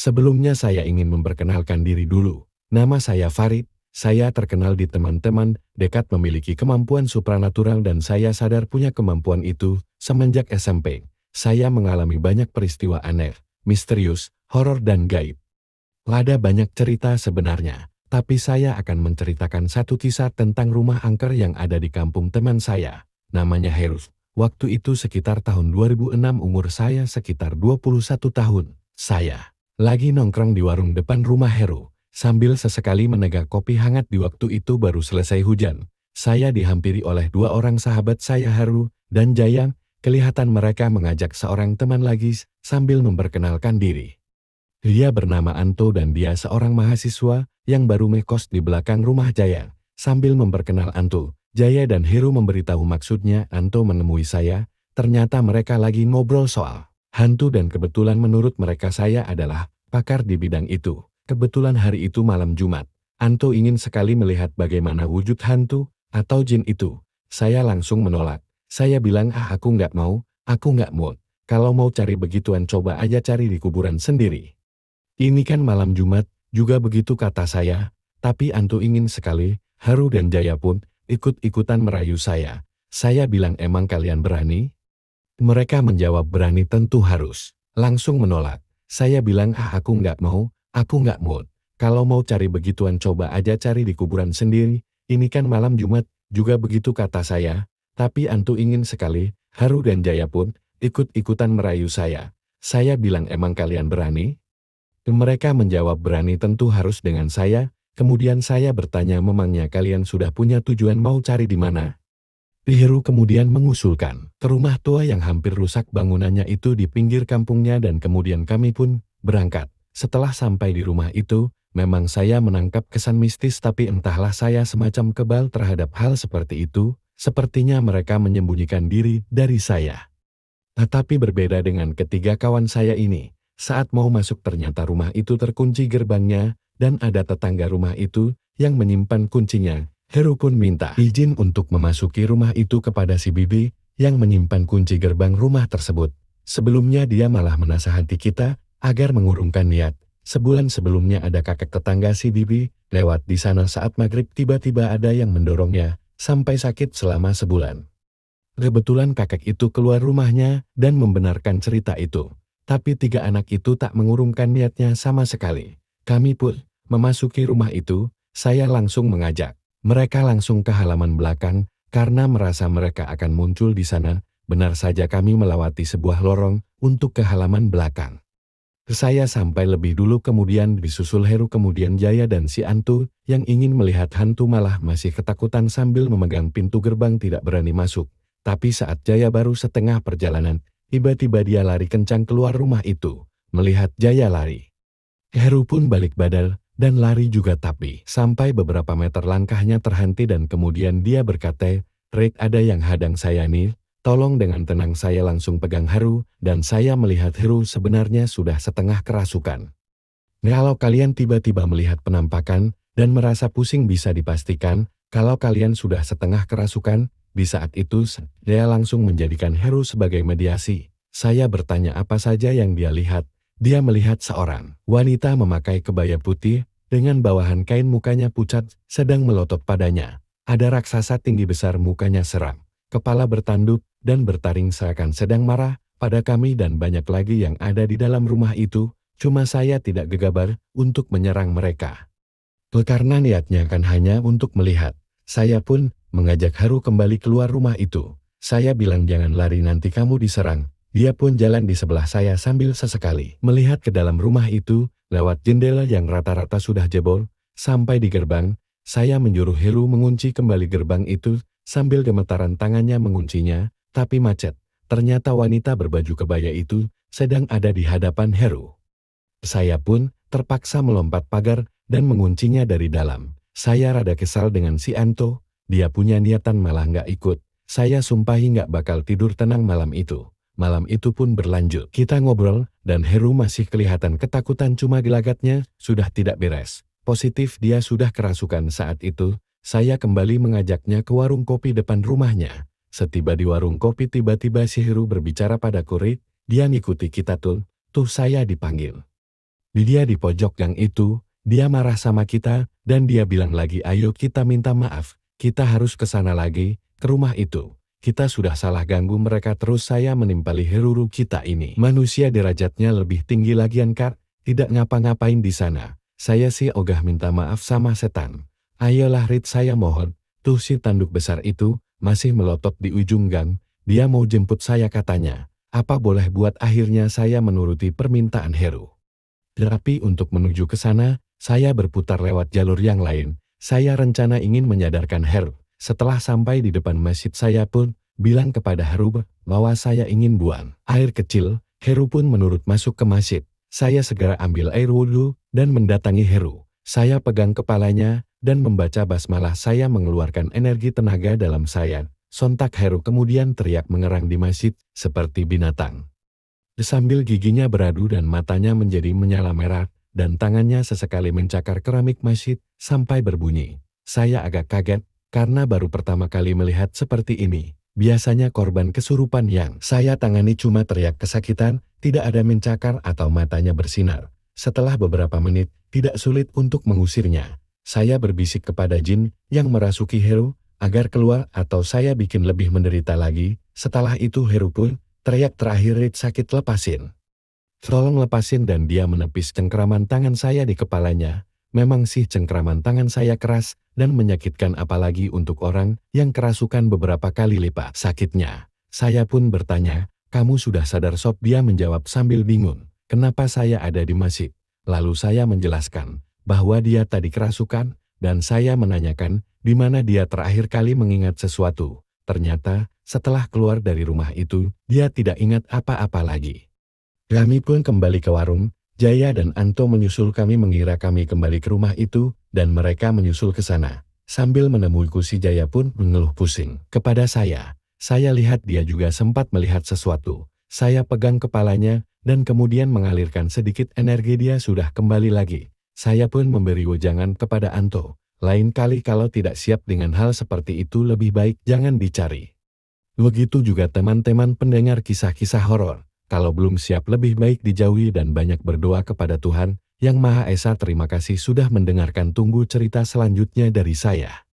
Sebelumnya saya ingin memperkenalkan diri dulu. Nama saya Farid, saya terkenal di teman-teman dekat memiliki kemampuan supranatural dan saya sadar punya kemampuan itu semenjak SMP. Saya mengalami banyak peristiwa aneh, misterius, horor dan gaib. Ada banyak cerita sebenarnya, tapi saya akan menceritakan satu kisah tentang rumah angker yang ada di kampung teman saya. Namanya Heru. Waktu itu sekitar tahun 2006 umur saya sekitar 21 tahun. Saya lagi nongkrong di warung depan rumah Heru, sambil sesekali menegak kopi hangat di waktu itu baru selesai hujan. Saya dihampiri oleh dua orang sahabat saya Heru dan Jayang, kelihatan mereka mengajak seorang teman lagi sambil memperkenalkan diri. Dia bernama Anto dan dia seorang mahasiswa yang baru ngekos di belakang rumah Jaya. Sambil memperkenal Anto, Jaya dan Heru memberitahu maksudnya Anto menemui saya, ternyata mereka lagi ngobrol soal hantu dan kebetulan menurut mereka saya adalah pakar di bidang itu. Kebetulan hari itu malam Jumat, Anto ingin sekali melihat bagaimana wujud hantu atau jin itu. Saya langsung menolak. Saya bilang aku nggak mau, aku nggak mau. Kalau mau cari begituan coba aja cari di kuburan sendiri. Ini kan malam Jumat, juga begitu kata saya, tapi Anto ingin sekali, Haru dan Jaya pun ikut-ikutan merayu saya. Saya bilang emang kalian berani? Mereka menjawab berani tentu harus. Langsung menolak. Saya bilang aku nggak mau, aku nggak mau. Kalau mau cari begituan coba aja cari di kuburan sendiri, ini kan malam Jumat, juga begitu kata saya. Tapi Anto ingin sekali, Haru dan Jaya pun ikut-ikutan merayu saya. Saya bilang emang kalian berani? Mereka menjawab berani tentu harus dengan saya, kemudian saya bertanya memangnya kalian sudah punya tujuan mau cari di mana? Heru kemudian mengusulkan ke rumah tua yang hampir rusak bangunannya itu di pinggir kampungnya dan kemudian kami pun berangkat. Setelah sampai di rumah itu, memang saya menangkap kesan mistis tapi entahlah saya semacam kebal terhadap hal seperti itu, sepertinya mereka menyembunyikan diri dari saya. Tetapi berbeda dengan ketiga kawan saya ini, saat mau masuk ternyata rumah itu terkunci gerbangnya dan ada tetangga rumah itu yang menyimpan kuncinya. Heru pun minta izin untuk memasuki rumah itu kepada si Bibi yang menyimpan kunci gerbang rumah tersebut. Sebelumnya dia malah menasihati kita agar mengurungkan niat. Sebulan sebelumnya ada kakek tetangga si Bibi lewat di sana saat maghrib tiba-tiba ada yang mendorongnya sampai sakit selama sebulan. Kebetulan kakek itu keluar rumahnya dan membenarkan cerita itu. Tapi tiga anak itu tak mengurungkan niatnya sama sekali. Kami pun memasuki rumah itu, saya langsung mengajak. Mereka langsung ke halaman belakang, karena merasa mereka akan muncul di sana, benar saja kami melewati sebuah lorong untuk ke halaman belakang. Saya sampai lebih dulu kemudian disusul Heru kemudian Jaya dan si Antu yang ingin melihat hantu malah masih ketakutan sambil memegang pintu gerbang tidak berani masuk. Tapi saat Jaya baru setengah perjalanan, tiba-tiba dia lari kencang keluar rumah itu, melihat Jaya lari. Heru pun balik badal, dan lari juga tapi sampai beberapa meter langkahnya terhenti dan kemudian dia berkata, "Rek ada yang hadang saya nih, tolong." Dengan tenang saya langsung pegang Heru, dan saya melihat Heru sebenarnya sudah setengah kerasukan. Kalau kalian tiba-tiba melihat penampakan, dan merasa pusing bisa dipastikan, kalau kalian sudah setengah kerasukan, di saat itu dia langsung menjadikan Heru sebagai mediasi. Saya bertanya apa saja yang dia lihat. Dia melihat seorang wanita memakai kebaya putih, dengan bawahan kain mukanya pucat, sedang melotot padanya. Ada raksasa tinggi besar mukanya seram, kepala bertanduk, dan bertaring seakan sedang marah pada kami dan banyak lagi yang ada di dalam rumah itu, cuma saya tidak gegabah untuk menyerang mereka. Karena niatnya kan hanya untuk melihat. Saya pun mengajak Haru kembali keluar rumah itu. Saya bilang jangan lari nanti kamu diserang. Dia pun jalan di sebelah saya sambil sesekali melihat ke dalam rumah itu, lewat jendela yang rata-rata sudah jebol. Sampai di gerbang, saya menyuruh Heru mengunci kembali gerbang itu, sambil gemetaran tangannya menguncinya, tapi macet. Ternyata wanita berbaju kebaya itu sedang ada di hadapan Heru. Saya pun terpaksa melompat pagar dan menguncinya dari dalam. Saya rada kesal dengan si Anto, dia punya niatan malah nggak ikut. Saya sumpahi nggak bakal tidur tenang malam itu. Malam itu pun berlanjut. Kita ngobrol, dan Heru masih kelihatan ketakutan cuma gelagatnya sudah tidak beres. Positif dia sudah kerasukan saat itu, saya kembali mengajaknya ke warung kopi depan rumahnya. Setiba di warung kopi tiba-tiba si Heru berbicara pada Kurit, dia ngikuti kita tuh saya dipanggil. Dia di pojok gang itu, dia marah sama kita, dan dia bilang lagi ayo kita minta maaf, kita harus ke sana lagi, ke rumah itu. Kita sudah salah ganggu mereka terus saya menimpali Heruru kita ini. Manusia derajatnya lebih tinggi lagian Kak, tidak ngapa-ngapain di sana. Saya sih ogah minta maaf sama setan. Ayolah Rit saya mohon, tuh si tanduk besar itu, masih melotot di ujung gang, dia mau jemput saya katanya. Apa boleh buat akhirnya saya menuruti permintaan Heru. Tetapi untuk menuju ke sana, saya berputar lewat jalur yang lain. Saya rencana ingin menyadarkan Heru. Setelah sampai di depan masjid saya pun bilang kepada Heru bahwa saya ingin buang air kecil. Heru pun menurut masuk ke masjid. Saya segera ambil air wudhu dan mendatangi Heru. Saya pegang kepalanya dan membaca basmalah saya mengeluarkan energi tenaga dalam saya. Sontak Heru kemudian teriak mengerang di masjid seperti binatang. Sambil giginya beradu dan matanya menjadi menyala merah, dan tangannya sesekali mencakar keramik masjid sampai berbunyi. Saya agak kaget, karena baru pertama kali melihat seperti ini. Biasanya korban kesurupan yang saya tangani cuma teriak kesakitan, tidak ada mencakar atau matanya bersinar. Setelah beberapa menit, tidak sulit untuk mengusirnya. Saya berbisik kepada jin yang merasuki Heru, agar keluar atau saya bikin lebih menderita lagi. Setelah itu Heru pun teriak terakhir Rit sakit lepasin. Tolong lepasin dan dia menepis cengkraman tangan saya di kepalanya. Memang sih cengkraman tangan saya keras dan menyakitkan apalagi untuk orang yang kerasukan beberapa kali lipat sakitnya. Saya pun bertanya, kamu sudah sadar sob? Dia menjawab sambil bingung, kenapa saya ada di masjid? Lalu saya menjelaskan bahwa dia tadi kerasukan dan saya menanyakan di mana dia terakhir kali mengingat sesuatu. Ternyata setelah keluar dari rumah itu, dia tidak ingat apa-apa lagi. Kami pun kembali ke warung. Jaya dan Anto menyusul kami mengira kami kembali ke rumah itu, dan mereka menyusul ke sana. Sambil menemuiku si Jaya pun mengeluh pusing kepada saya. Saya lihat dia juga sempat melihat sesuatu. Saya pegang kepalanya, dan kemudian mengalirkan sedikit energi dia sudah kembali lagi. Saya pun memberi wejangan kepada Anto. Lain kali kalau tidak siap dengan hal seperti itu lebih baik jangan dicari. Begitu juga teman-teman pendengar kisah-kisah horor. Kalau belum siap lebih baik dijauhi dan banyak berdoa kepada Tuhan Yang Maha Esa. Terima kasih sudah mendengarkan. Tunggu cerita selanjutnya dari saya.